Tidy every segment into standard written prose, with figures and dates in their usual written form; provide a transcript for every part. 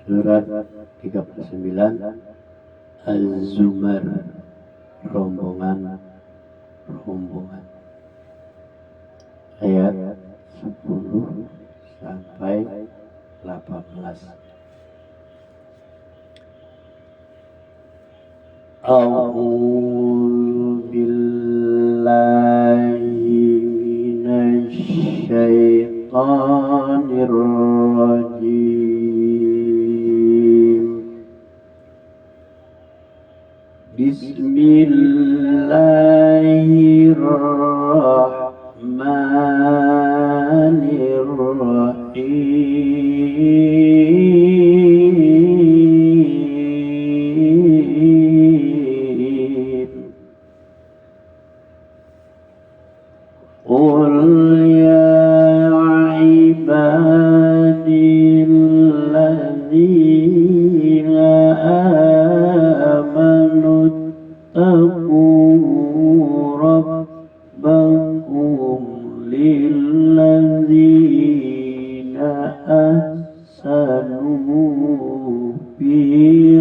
Surat 39 Az-Zumar, rombongan ayat 10 sampai 18. A'udzu billahi minasy syaithanir rajim. Bismillahirrahmanirrahim. Qul ya ibadilladzina amanu taqu rabbakum lilladzina ahsanu fi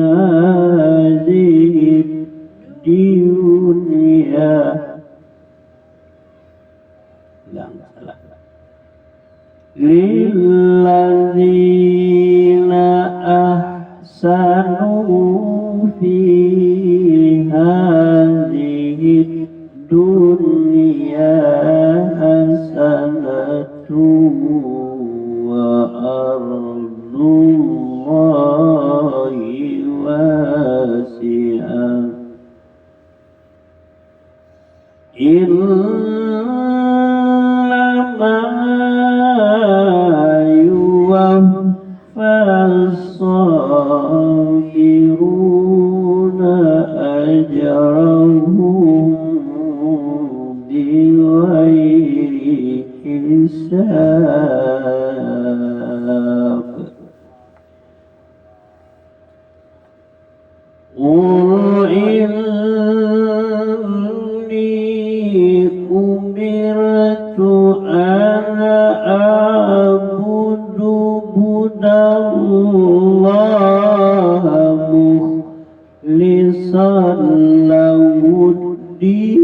hadhihi dunya lilladzina ahsanu fi hadhihi dunya hasanatu wa ardullahi wasi'ah. Innama yuwaffas sabiruna ajrahum bighairi hisab. Qul inni umirtu an a'budu budallaha mukhlishan lahuddin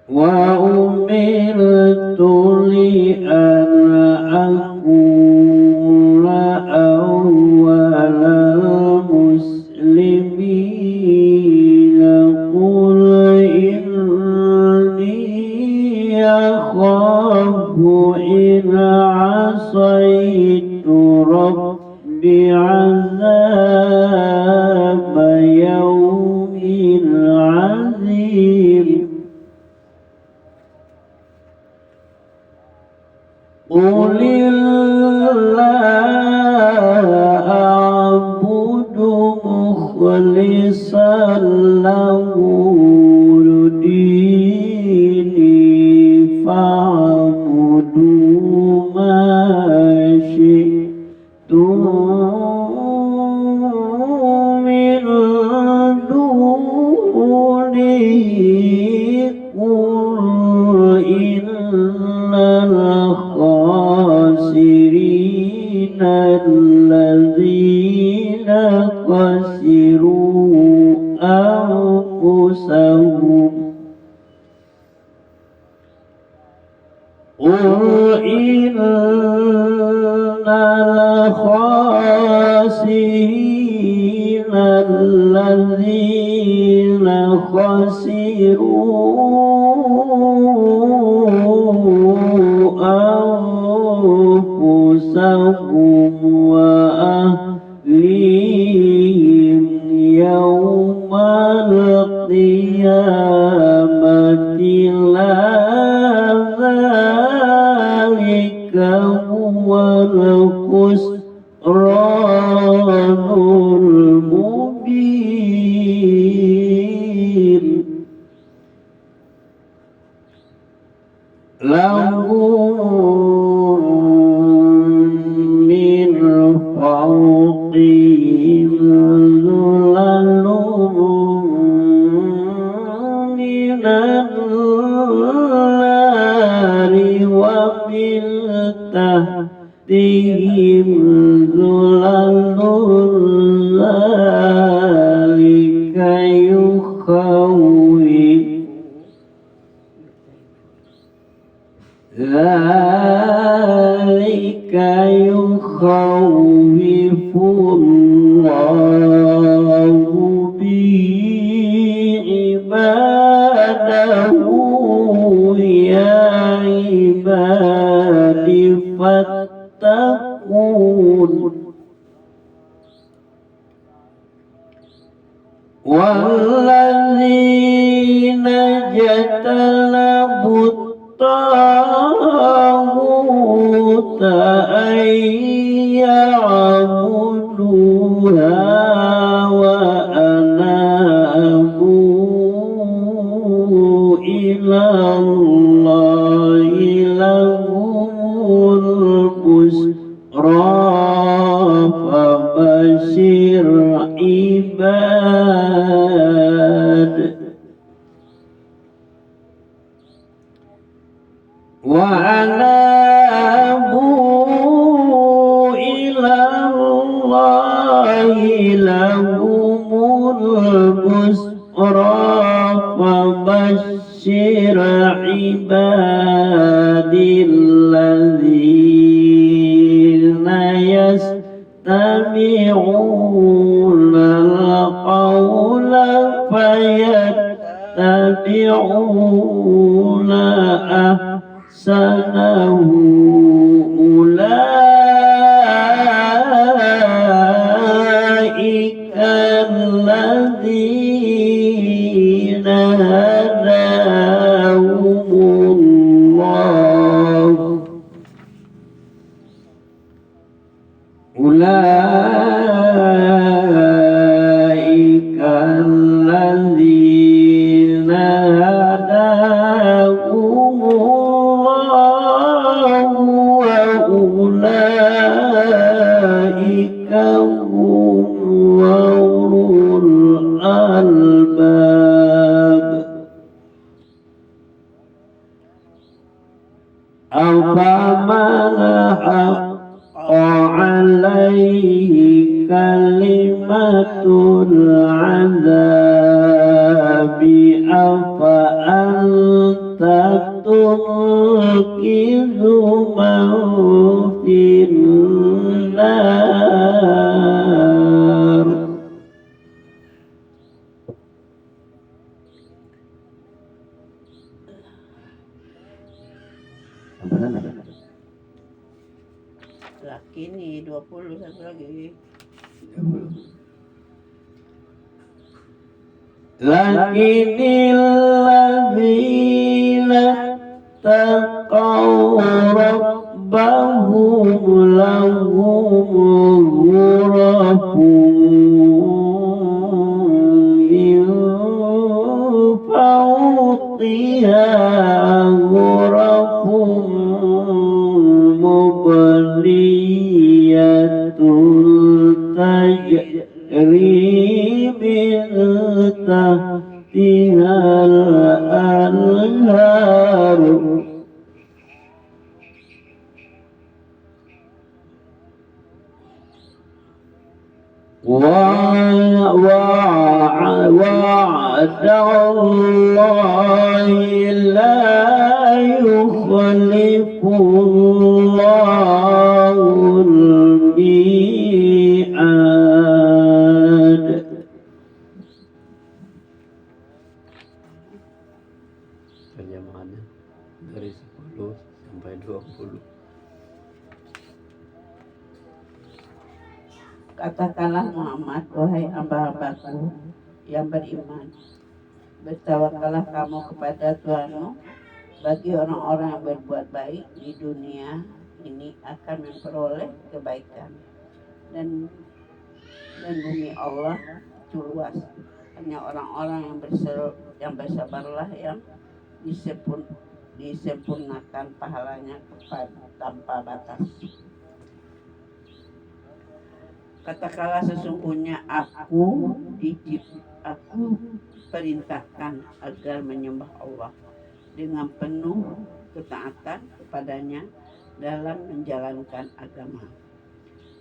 wa umirtu li an akuna awwalal muslimin. Qul inni akhafu in asaitu rabbi azab yawmin azim. Qulillaha a'budu mukhlishan lahu dini fa'budu ma syi'tum min dunihi. Qul innal khasirina alladzina khasiru anfusahum. Qul innal khasirina alladzina khasiru anfusahum wa ahlihim yawmal qiyamati la dzalika huwal khusranul mubin. Lahum min fawqihim zulalun minan tahtihim zulalun zalika yukhawwif zalika yukhawwifullahu bihi ibadahu ya ibadi fattaqun walladzina jatanabut taghut ayya'buduha wa anabu ilallahi lahumul busra fabashir ibad wa anabu ilallahi lahumul busra fabashir ibadilladzina yastami'una al-qawla fayattabi'una ahsanahu ulaika alladzina hadahumullah ulaika alladzina hadahumullah wa ulaika hum ulul albab afaman alaihi kalimatul azabi afa anta tulqizu man finnar laki nih 20 satu lagi lakinil ladzina taqaw rabbahum lahum ghurafun min fawqiha ghurafun mubliyatul tajri min tahtihal anhar وعد الله لا يخلف الله الميعاد terjemahannya dari 10 sampai 20. Katakanlah Muhammad, wahai hamba-hambaku yang beriman, bertawakallah kamu kepada Tuhanmu. Bagi orang-orang yang berbuat baik di dunia ini akan memperoleh kebaikan, dan bumi Allah itu luas. Hanya orang-orang yang bersabarlah yang disempurnakan pahalanya tanpa batas. Katakanlah sesungguhnya aku perintahkan agar menyembah Allah dengan penuh ketaatan kepadanya dalam menjalankan agama.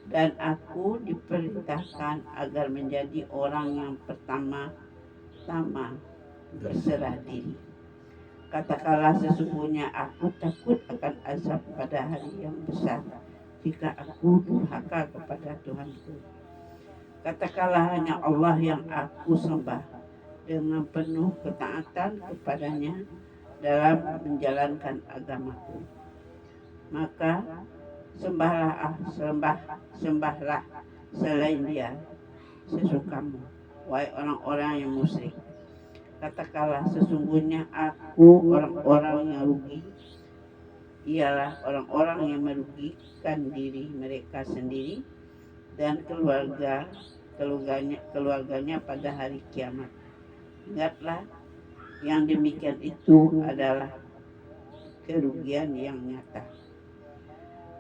Dan aku diperintahkan agar menjadi orang yang pertama-tama berserah diri. Katakanlah sesungguhnya aku takut akan azab pada hari yang besar jika aku durhaka kepada Tuhanku. Katakanlah hanya Allah yang aku sembah dengan penuh ketaatan kepadanya dalam menjalankan agamaku. Maka sembahlah selain Dia sesukamu, wahai orang-orang yang musyrik. Katakanlah sesungguhnya aku orang-orang yang rugi ialah orang-orang yang merugikan diri mereka sendiri dan keluarganya pada hari kiamat. Ingatlah, yang demikian itu adalah kerugian yang nyata.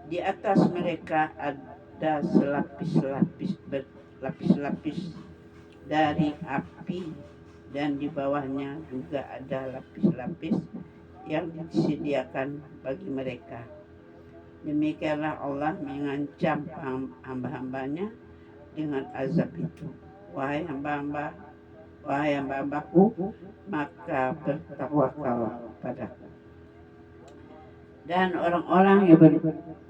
Di atas mereka ada lapis-lapis dari api, dan di bawahnya juga ada lapis-lapis yang disediakan bagi mereka. Demikianlah Allah mengancam hamba-hambanya dengan azab itu. Wahai hamba-hambaku, maka bertawakallah padaku. Dan orang-orang yang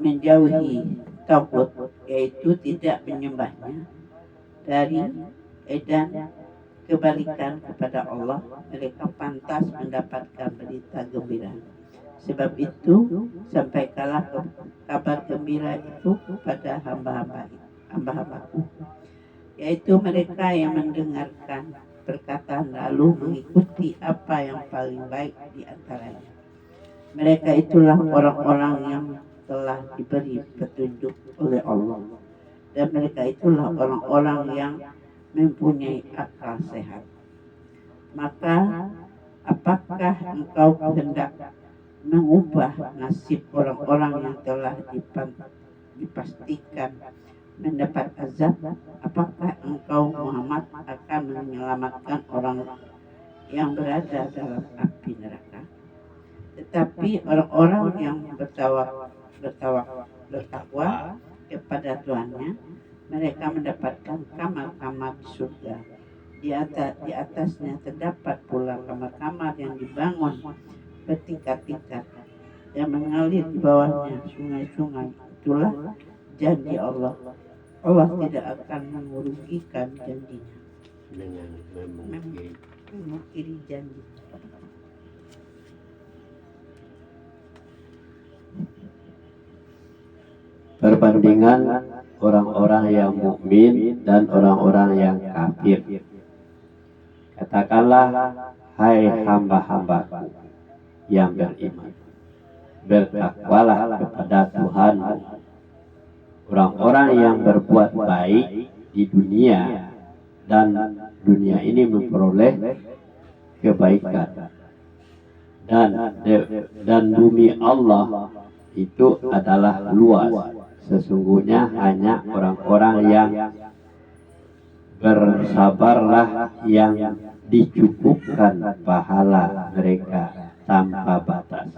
menjauhi tauhid, yaitu tidak menyembahnya, dari edan kebalikan kepada Allah, mereka pantas mendapatkan berita gembira. Sebab itu sampaikanlah kabar gembira itu kepada hamba-hambaku, yaitu mereka yang mendengarkan perkataan lalu mengikuti apa yang paling baik di antaranya. Mereka itulah orang-orang yang telah diberi petunjuk oleh Allah, dan mereka itulah orang-orang yang mempunyai akal sehat. Maka apakah engkau hendak mengubah nasib orang-orang yang telah dipastikan mendapat azab? Apakah engkau Muhammad akan menyelamatkan orang yang berada dalam api neraka? Tetapi orang-orang yang bertakwa kepada Tuhannya, mereka mendapatkan kamar-kamar di surga. Di atasnya terdapat pula kamar-kamar yang dibangun bertingkat-tingkat dan mengalir di bawahnya sungai-sungai. Itulah janji Allah. Allah tidak akan merugikan janjinya dengan memungkiri janji. Perbandingan orang-orang yang mukmin dan orang-orang yang kafir. Katakanlah, hai hamba-hambaku yang beriman, bertakwalah kepada Tuhanmu. Orang-orang yang berbuat baik di dunia dan dunia ini memperoleh kebaikan, dan bumi Allah itu adalah luas. Sesungguhnya hanya orang-orang yang bersabarlah yang dicukupkan pahala mereka tanpa batas.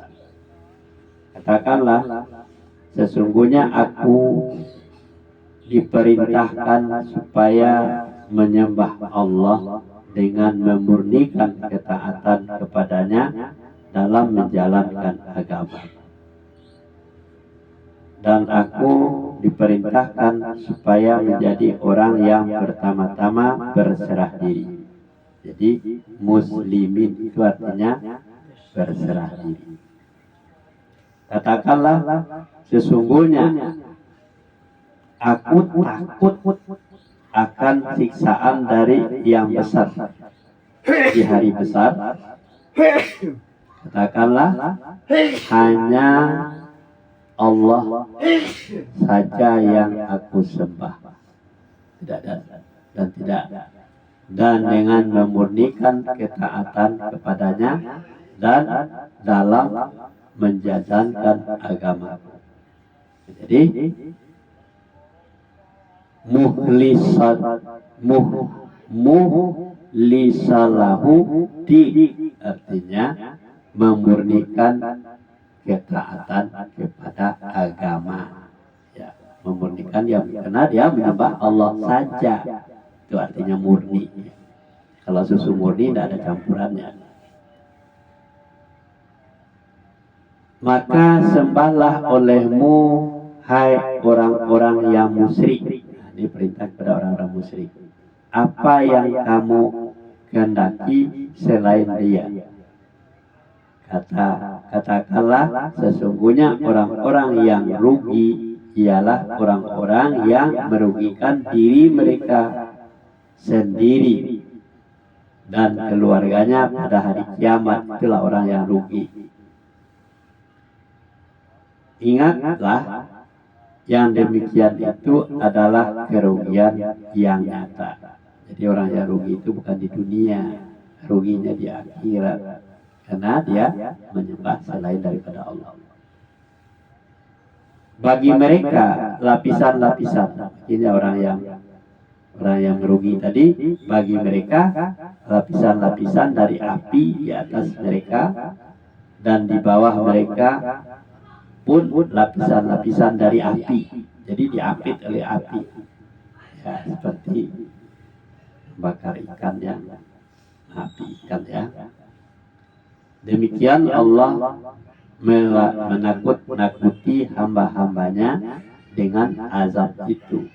Katakanlah, sesungguhnya aku diperintahkan supaya menyembah Allah dengan memurnikan ketaatan kepadanya dalam menjalankan agama. Dan aku diperintahkan supaya menjadi orang yang pertama-tama berserah diri. Jadi muslimin itu artinya berserah diri. Katakanlah, sesungguhnya aku takut akan siksaan dari yang besar di hari besar. Katakanlah, hanya Allah saja yang aku sembah, dan dengan memurnikan ketaatan kepadanya dan dalam menjalankan agama. Jadi muhlisalahu di artinya memurnikan ketaatan kepada agama. Ya, memurnikan dia karena dia menyembah Allah saja. Itu artinya murni. Kalau susu murni tidak ada campurannya. Maka sembahlah olehmu hai orang-orang yang musyrik. Nah, ini perintah kepada orang-orang musyrik. Apa yang kamu kehendaki selain dia. Katakanlah sesungguhnya orang-orang yang rugi ialah orang-orang yang merugikan diri mereka sendiri dan keluarganya pada hari kiamat. Itulah orang yang rugi. Ingatlah, yang demikian itu adalah kerugian yang nyata. Jadi orang yang rugi itu bukan di dunia, ruginya di akhirat, karena dia menyembah selain daripada Allah. Bagi mereka lapisan-lapisan, ini orang yang merugi tadi, bagi mereka lapisan-lapisan dari api di atas mereka, dan di bawah mereka pun lapisan-lapisan dari api. Jadi diapit oleh api. Ya, seperti bakar ikan yang api ikan ya. Demikian Allah menakut-nakuti hamba-hambanya dengan azab itu.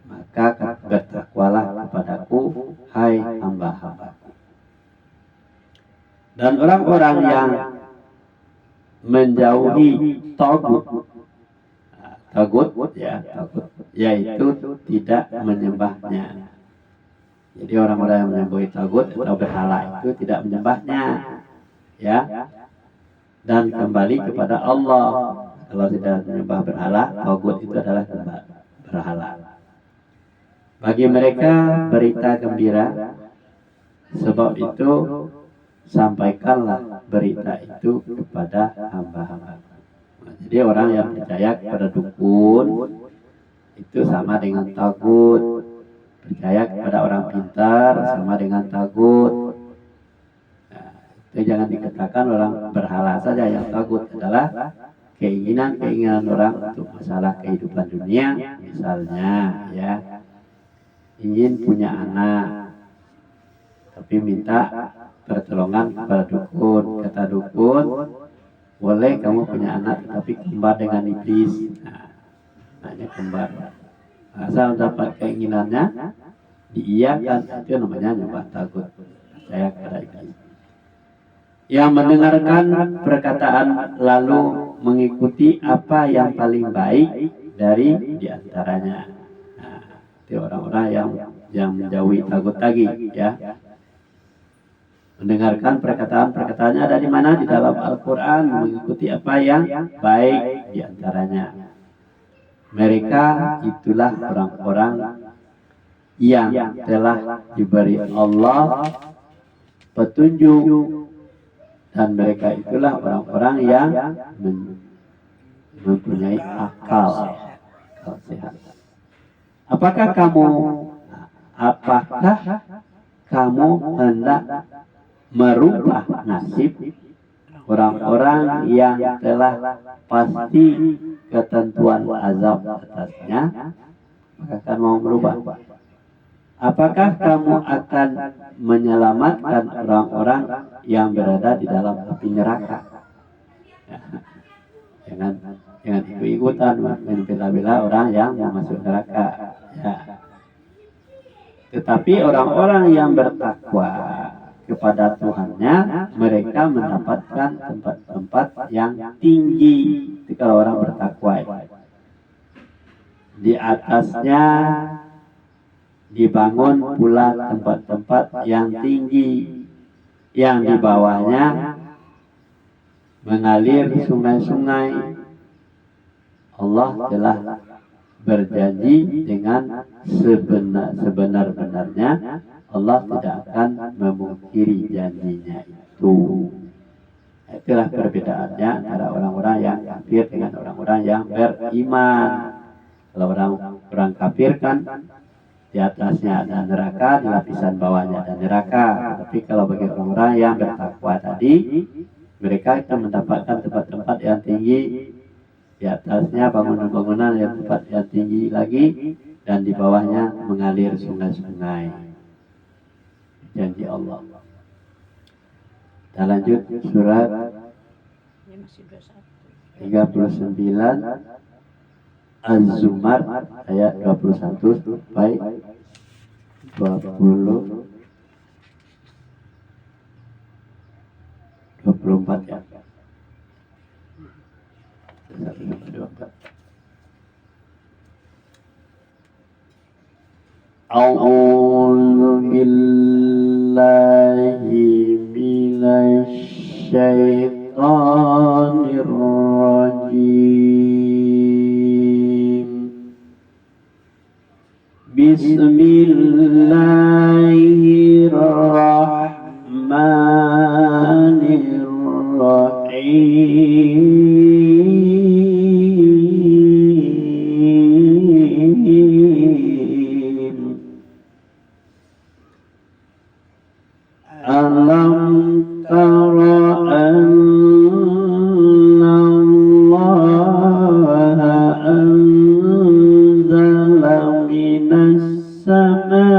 Maka bertakwalah kepadaku, hai hamba-hambaku. Dan orang-orang yang menjauhi tagut, yaitu tidak menyembahnya. Jadi orang-orang yang menyembah tagut atau berhala itu tidak menyembahnya, ya, dan kembali kepada Allah. Kalau tidak menyembah berhala, tagut itu adalah berhala. Bagi mereka berita gembira, sebab itu sampaikanlah berita itu kepada hamba-hamba. Nah, jadi orang yang percaya kepada dukun itu sama dengan tagut. Percaya kepada orang pintar sama dengan tagut. Nah, itu jangan dikatakan orang berhala saja. Yang tagut adalah keinginan orang untuk masalah kehidupan dunia. Misalnya ya, ingin punya anak tapi minta pertolongan kepada dukun. Kata dukun, boleh kamu punya anak tapi kembar dengan iblis. Nah ini kembar. Asal dapat keinginannya diiyakan, itu namanya nyembah tagut, percaya kepada iblis. Yang mendengarkan perkataan lalu mengikuti apa yang paling baik dari diantaranya. Nah, itu orang-orang yang menjauhi tagut lagi, ya. Mendengarkan perkataan-perkataannya ada di mana? Di dalam Al-Quran, mengikuti apa yang baik diantaranya. Mereka itulah orang-orang yang telah diberi Allah petunjuk, dan mereka itulah orang-orang yang mempunyai akal sehat. Apakah kamu hendak merubah nasib orang-orang yang telah pasti ketentuan azab atasnya? Maka kamu mau merubah. Apakah kamu akan menyelamatkan orang-orang yang berada di dalam api neraka? Ya, jangan ikut-ikutan membela-bela orang yang mau masuk neraka. Ya. Tetapi orang-orang yang bertakwa kepada Tuhannya, mereka mendapatkan tempat-tempat yang tinggi. Itu kalau orang bertakwa, di atasnya dibangun pula tempat-tempat yang tinggi, yang di bawahnya mengalir sungai-sungai. Allah telah berjanji dengan sebenar-benarnya, Allah tidak akan memungkiri janjinya itu. Itulah perbedaannya antara orang-orang yang kafir dengan orang-orang yang beriman. Kalau orang kafir kan di atasnya ada neraka, di lapisan bawahnya ada neraka. Tapi kalau bagi orang-orang yang bertakwa tadi, mereka akan mendapatkan tempat-tempat yang tinggi, di atasnya bangunan-bangunan yang tempat yang tinggi lagi, dan di bawahnya mengalir sungai-sungai. Janji Allah. Dan lanjut surat 39 Az-Zumar ayat 21 sampai 24 ya. 24. A'udzu billahi minasy syaitonir rajim. Bismillahirrahmanirrahim. Alam tara anna Allaha anzala minas samaa'i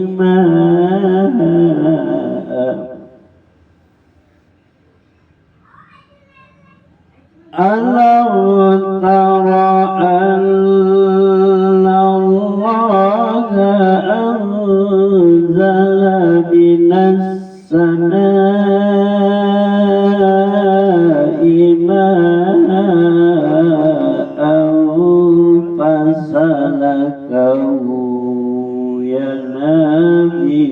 maa'an. Alam tara anna Allaha anzala minas samaa'i ma'an fasalakahu ya Nabi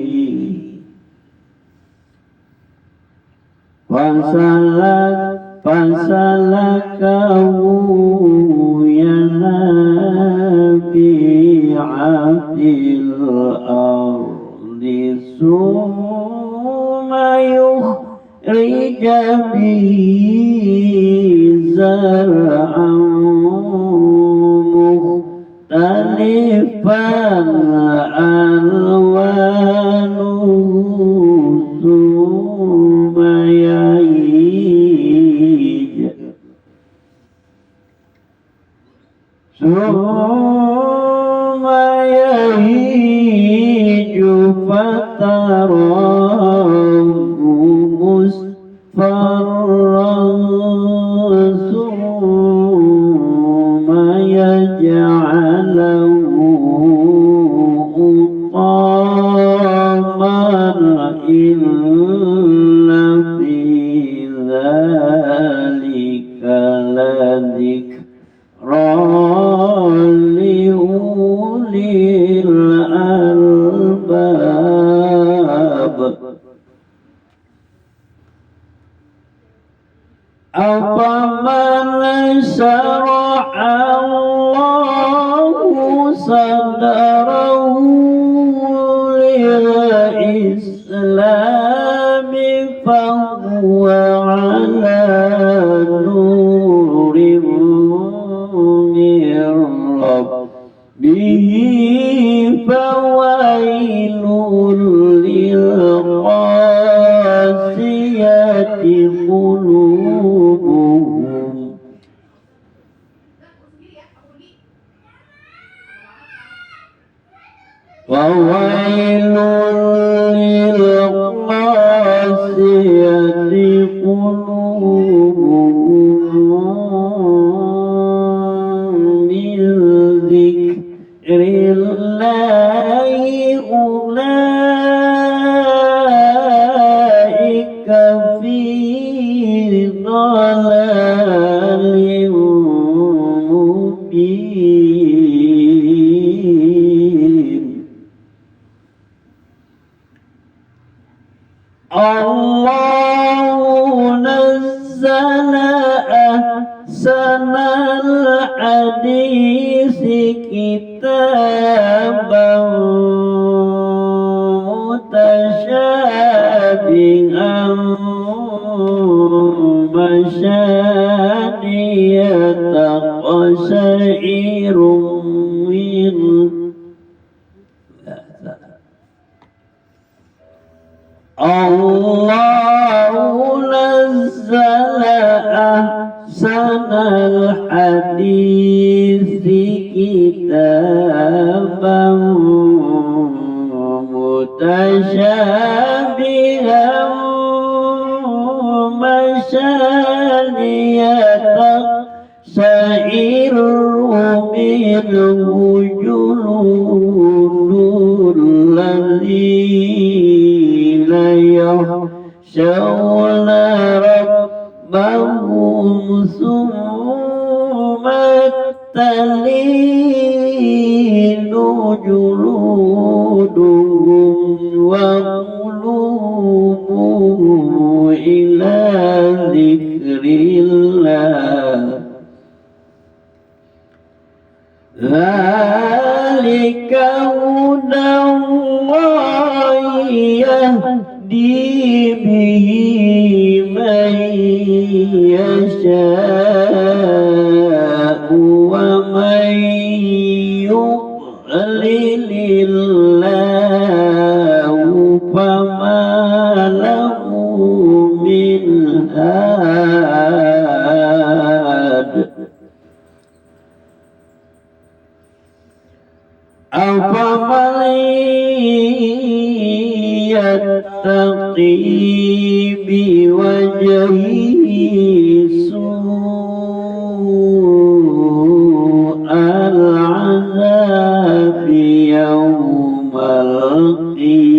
fasalakahu ya Nabi fil ardi summa yukhrija bihi zar'an mukhtalifan alwanuhu summa yahij fatarahu musfarran summa yaj'aluhu hutaman inna fi dzalika ladzikra liulil albab. Afaman syara'a Allahu sadrahu lil islami fahuwa ala nurim min rabbihi fawailun lil qasiyati qulubuhum fawailun lil qasiyati qulubuhum min dzikrillahi ulaika fi dhalalim mubin. Allahu nazzala ahsanal hadisi kitaban mutasyabihan masyaniyata qasyairun min Allahu nazzala ahsanal hadisi kitaban mutasyabihan masyaniyatan sa'iru minhu juludul ladzina yakhshawna rabbahum summa talinu juluduhum wa qulubuhum ila dzikrillah. Dzalika hudallahi yahdi bihi man yasha'u wa man yudlilillahu fama lahu min had. أفمن يتقي بوجهه سوء العذاب يوم القيامة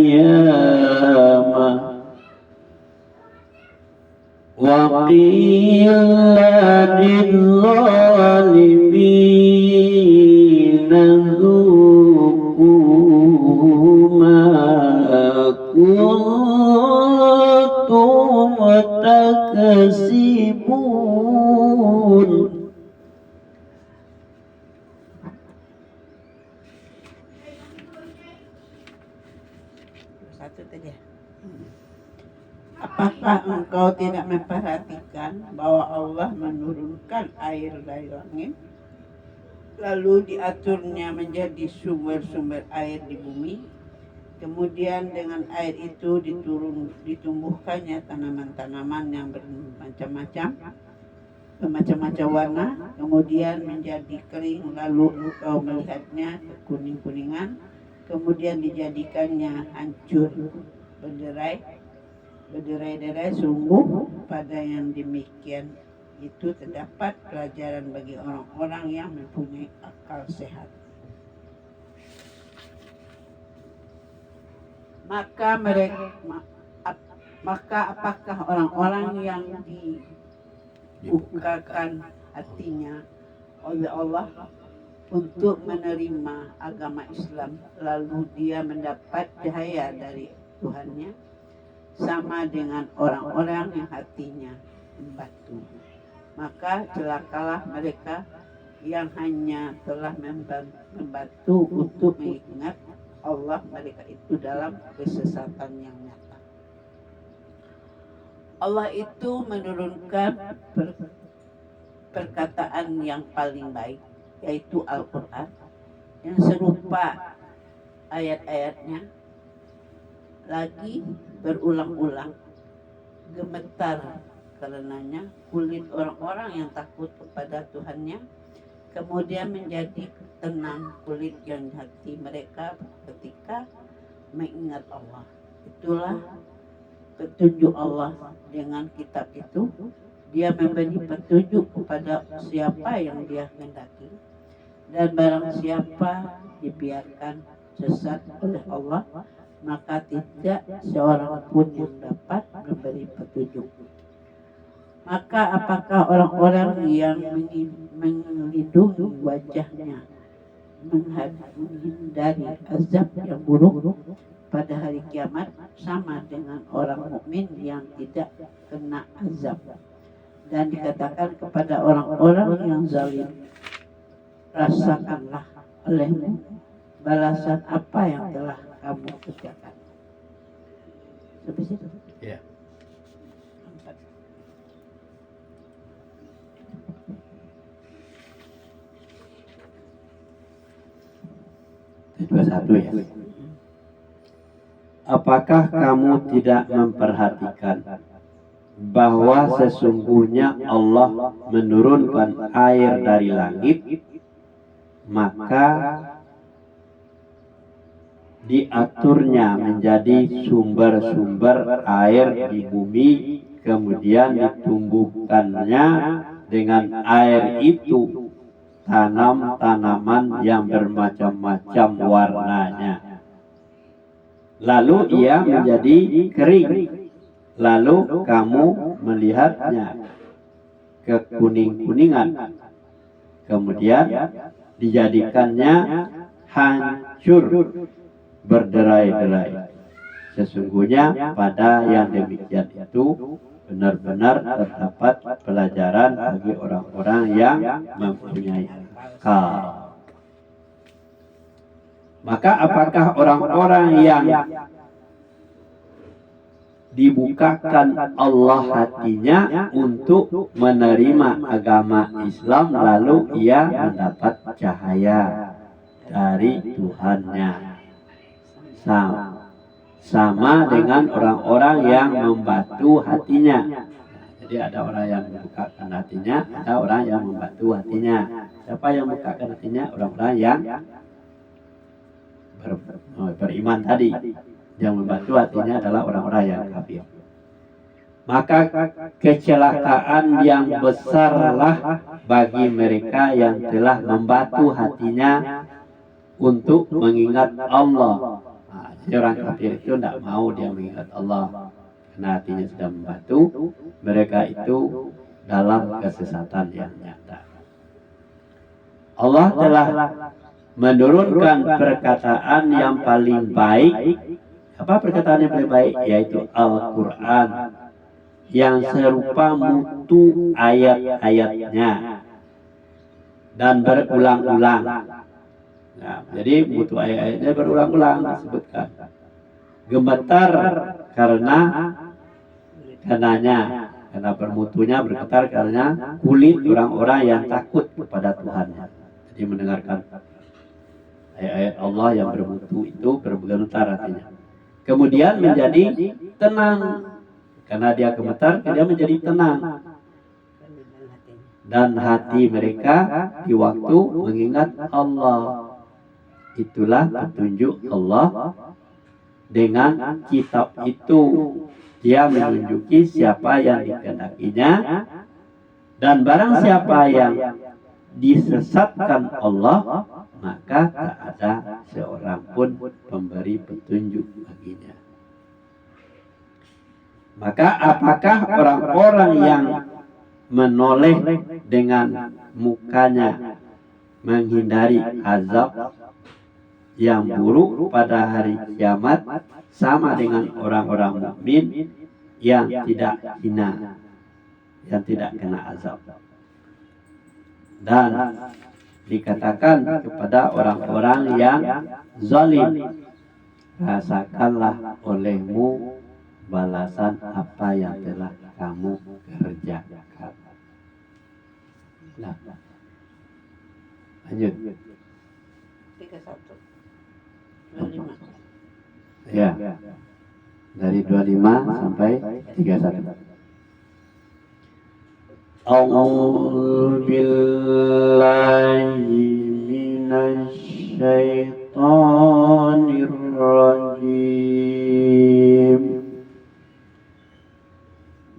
وقيل للظالمين kuntum taksibun. Satu tadi ya. Apakah engkau tidak memperhatikan bahwa Allah menurunkan air dari langit, lalu diaturnya menjadi sumber-sumber air di bumi? Kemudian dengan air itu ditumbuhkannya tanaman-tanaman yang bermacam-macam warna, kemudian menjadi kering, lalu engkau melihatnya kuning-kuningan, kemudian dijadikannya hancur berderai-derai. Sungguh pada yang demikian itu terdapat pelajaran bagi orang-orang yang mempunyai akal sehat. Maka apakah orang-orang yang dibukakan hatinya oleh Allah untuk menerima agama Islam, lalu dia mendapat cahaya dari Tuhannya, sama dengan orang-orang yang hatinya membatu? Maka celakalah mereka yang hanya telah membatu untuk mengingat Allah, mereka itu dalam kesesatan yang nyata. Allah itu menurunkan perkataan yang paling baik, yaitu Al-Quran, yang serupa ayat-ayatnya lagi berulang-ulang. Gemetar karenanya kulit orang-orang yang takut kepada Tuhannya, kemudian menjadi tenang kulit yang hati mereka ketika mengingat Allah. Itulah petunjuk Allah dengan kitab itu. Dia memberi petunjuk kepada siapa yang dia kehendaki, dan barang siapa dibiarkan sesat oleh Allah, maka tidak seorang pun yang dapat memberi petunjuk. Maka apakah orang-orang yang melindungi wajahnya menghindari azab yang buruk pada hari kiamat sama dengan orang mukmin yang tidak kena azab? Dan dikatakan kepada orang-orang yang zalim, rasakanlah olehmu balasan apa yang telah kamu kerjakan. Sampai situ. Ya. Itu 21 ya. apakah kamu tidak memperhatikan bahwa sesungguhnya Allah menurunkan air dari langit, maka diaturnya menjadi sumber-sumber air di bumi, kemudian ditumbuhkannya dengan air itu tanam-tanaman yang bermacam-macam warnanya. Lalu ia menjadi kering, lalu kamu melihatnya kekuning-kuningan, kemudian dijadikannya hancur berderai-derai. Sesungguhnya pada yang demikian itu benar-benar terdapat pelajaran bagi orang-orang yang mempunyai akal. Maka apakah orang-orang yang dibukakan Allah hatinya untuk menerima agama Islam, lalu ia mendapat cahaya dari Tuhannya, sama dengan orang-orang yang membatu hatinya. Jadi ada orang yang membukakan hatinya, ada orang yang membatu hatinya. Siapa yang membukakan hatinya? Orang-orang yang beriman tadi. Yang membatu hatinya adalah orang-orang yang kafir. Maka kecelakaan yang besarlah bagi mereka yang telah membatu hatinya untuk mengingat Allah. Jadi orang kafir itu tidak mau dia mengingat Allah karena hatinya sudah membatu. Mereka itu dalam kesesatan yang nyata. Allah telah menurunkan perkataan yang paling baik. Apa perkataan yang paling baik? Yaitu Al-Quran yang serupa mutu ayat-ayatnya dan berulang-ulang. Nah, jadi mutu ayat-ayatnya berulang-ulang disebutkan. Gemetar karena bermutunya bergetar karena kulit orang-orang yang takut kepada Tuhan. Jadi mendengarkan ayat-ayat Allah yang bermutu itu bergetar hatinya. Kemudian menjadi tenang karena dia gemetar, dia menjadi tenang. Dan hati mereka di waktu mengingat Allah. Itulah petunjuk Allah. Dengan kitab itu dia menunjuki siapa yang dikehendakinya, dan barang siapa yang disesatkan Allah, maka tak ada seorang pun pemberi petunjuk baginya. Maka apakah orang-orang yang menoleh dengan mukanya menghindari azab yang buruk pada hari kiamat sama dengan orang-orang mukmin yang tidak hina, yang tidak kena azab? Dan dikatakan kepada orang-orang yang zalim, rasakanlah olehmu balasan apa yang telah kamu kerjakan. Nah, lanjut. 25. Ya, dari 25 sampai 31. A'udzu billahi minasy syaithanir rajim.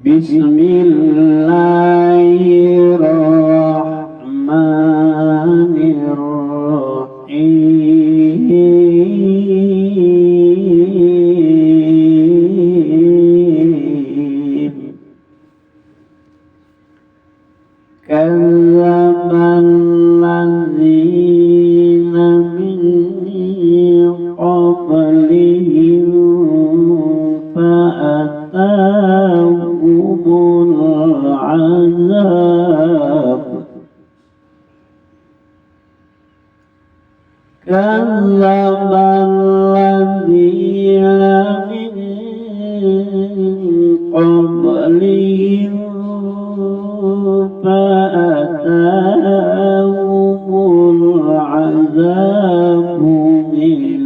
Bismillahirrahmanirrahim. Kadzdzabal ladzina min qablihim fa'atahumul azab. Kadzdzabal ladzina min qablihim fa'atahumul azabu min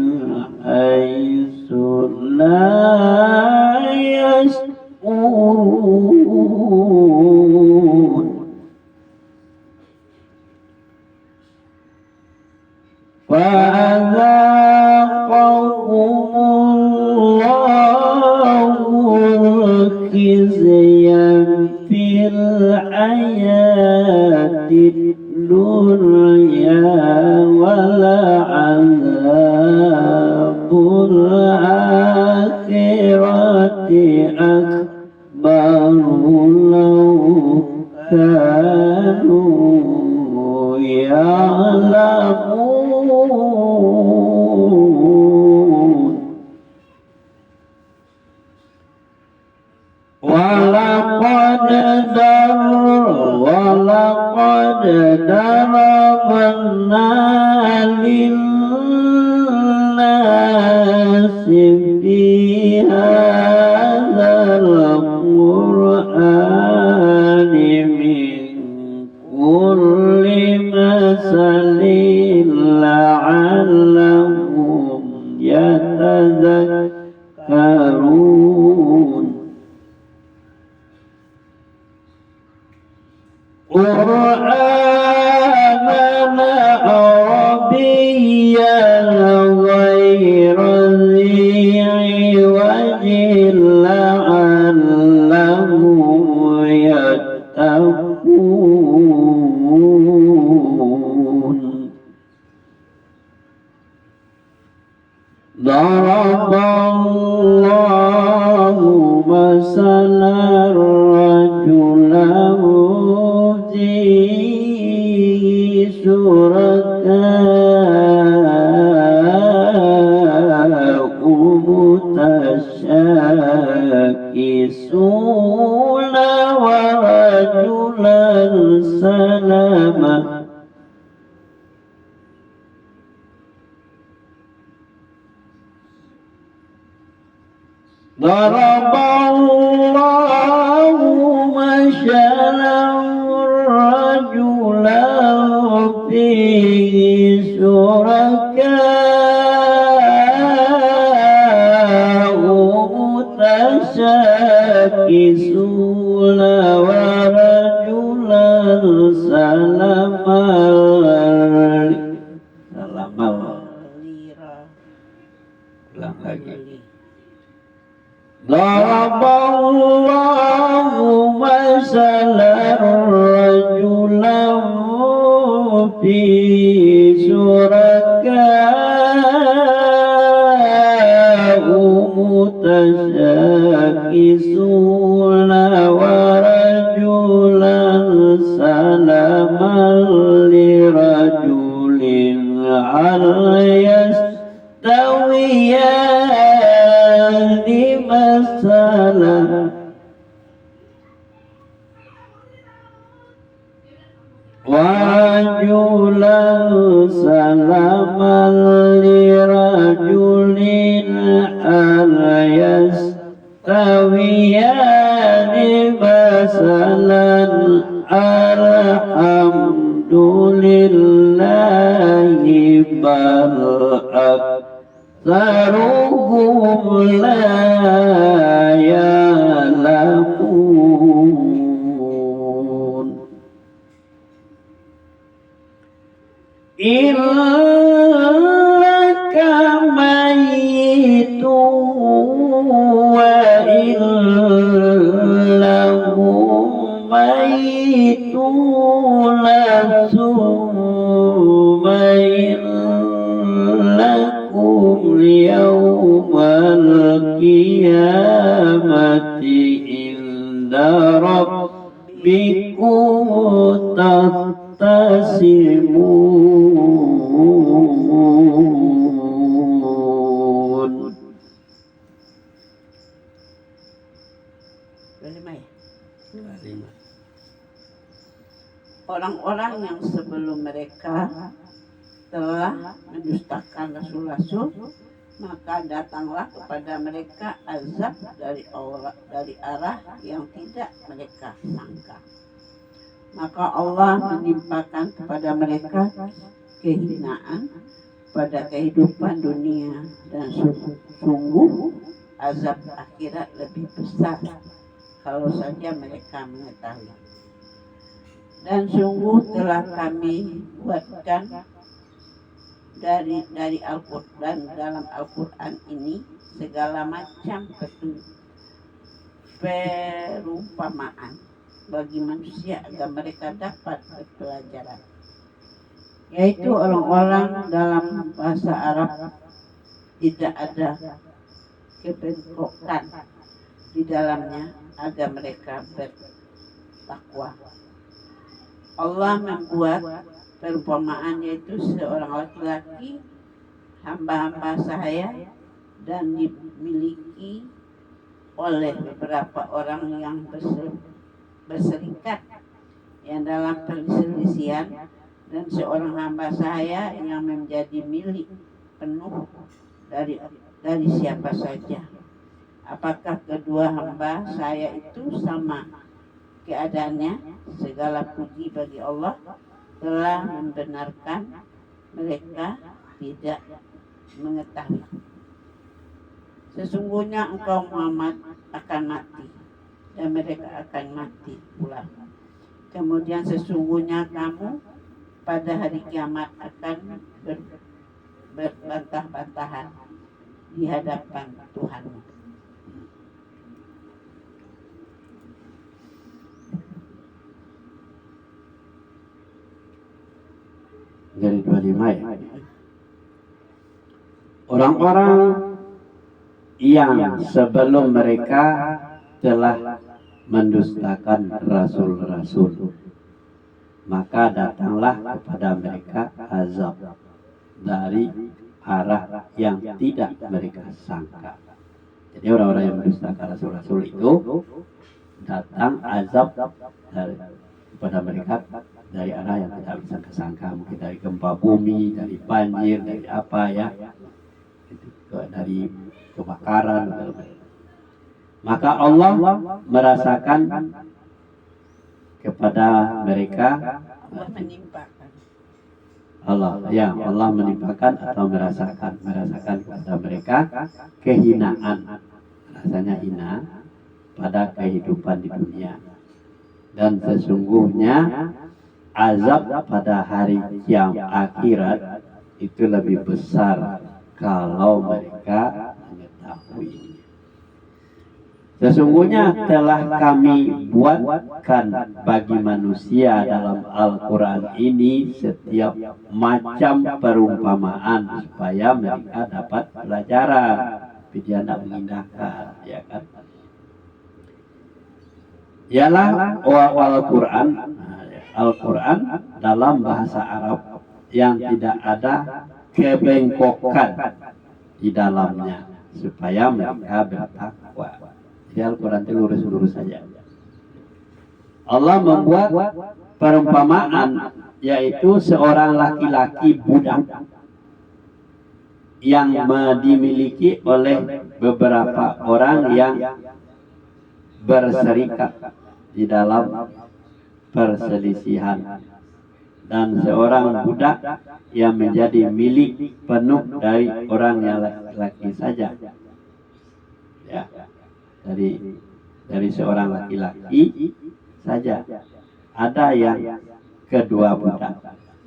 haitsu la فأذاقهم الله الخزي في الحياة الدنيا ولعذاب الآخرة أكبر لو كانوا يعلمون ولقد ضربنا للناس في هذا القرآن من كل مثل لعلهم يتذكرون قرآنا عربيا غير ذي عوج لعلهم يتقون ضرب الله مثلا رجلا فيه شركاء متشاكسون ورجلا سلما ضرب الله مثلا رجلا فيه شركاء متشاكسون ورجلا سلما ulang lagi. ضرب الله مثلا رجلا فيه شركاء متشاكسون ورجلا سلما لرجل هل يستويان مثلا ورجلا سلما لرجل هل يستويان مثلا الحمد لله بل أكثرهم لا يعلمون إنك ميت وإنهم ميتون ثم إنكم يوم القيامة عند ربكم تختصمون. Orang-orang yang sebelum mereka telah mendustakan rasul-rasul, maka datanglah kepada mereka azab dari Allah, dari arah yang tidak mereka sangka. Maka Allah menimpakan kepada mereka kehinaan pada kehidupan dunia, dan sungguh azab akhirat lebih besar kalau saja mereka mengetahui. Dan sungguh telah kami buatkan dari Al-Quran, dalam Al-Quran ini segala macam perumpamaan bagi manusia agar mereka dapat berpelajaran, yaitu orang-orang dalam bahasa Arab tidak ada kebengkokan di dalamnya agar mereka bertakwa. Allah membuat perumpamaan, yaitu seorang laki-laki hamba-hamba sahaya dan dimiliki oleh beberapa orang yang berserikat yang dalam perselisihan, dan seorang hamba sahaya yang menjadi milik penuh dari siapa saja. Apakah kedua hamba saya itu sama keadaannya? Segala puji bagi Allah telah membenarkan mereka tidak mengetahui. Sesungguhnya engkau Muhammad akan mati dan mereka akan mati pula. Kemudian sesungguhnya kamu pada hari kiamat akan berbantah-bantahan di hadapan Tuhanmu. Dari 25 ya. Orang-orang yang sebelum mereka telah mendustakan rasul-rasul, maka datanglah kepada mereka azab dari arah yang tidak mereka sangka. Jadi orang-orang yang mendustakan rasul-rasul itu datang azab kepada mereka dari arah yang tidak bisa disangka, mungkin dari gempa bumi, dari banjir, dari apa ya, dari kebakaran. Maka Allah merasakan kepada mereka, Allah menimpakan atau merasakan kepada mereka kehinaan, rasanya hina pada kehidupan di dunia. Dan sesungguhnya azab pada hari kiamat akhirat itu lebih besar kalau mereka mengetahui. Sesungguhnya telah kami buatkan bagi manusia dalam Al-Quran ini setiap macam perumpamaan supaya mereka dapat pelajaran. Tapi dia tidak mengindahkan, ya kan? Ialah Al-Quran dalam bahasa Arab yang tidak ada kebengkokan di dalamnya supaya mereka bertakwa. Jadi Al-Quran itu lurus-lurus saja. Allah membuat perumpamaan, yaitu seorang laki-laki budak yang dimiliki oleh beberapa orang yang berserikat di dalam perselisihan, dan seorang budak yang menjadi milik penuh dari orang yang laki-laki saja, ya, dari seorang laki-laki saja. Ada yang kedua budak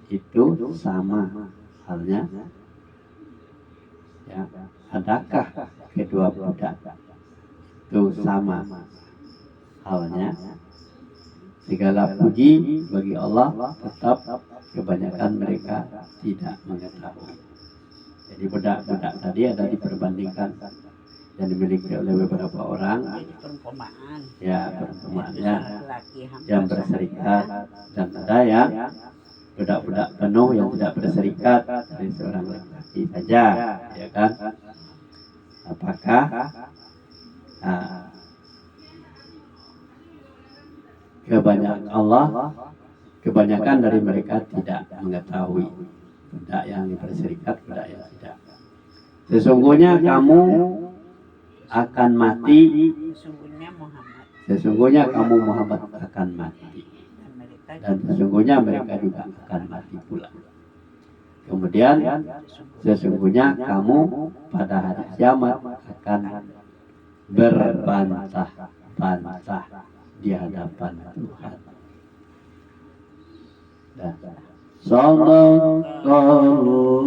itu sama halnya, ya. Adakah kedua budak itu sama halnya? Segala puji bagi Allah, tetap kebanyakan mereka tidak mengetahui. Jadi budak-budak tadi ada diperbandingkan yang dimiliki oleh beberapa orang, ya, perumpamaannya yang berserikat, dan ada yang budak-budak penuh yang tidak berserikat dari seorang laki-laki saja, ya kan? Apakah kebanyakan dari mereka tidak mengetahui, budak yang berserikat, budak yang tidak. Sesungguhnya kamu akan mati, sesungguhnya kamu Muhammad akan mati, dan sesungguhnya mereka juga akan mati pula. Kemudian sesungguhnya kamu pada hari kiamat akan berbantah-bantahan bantah di hadapan Tuhan. Sadaqallahul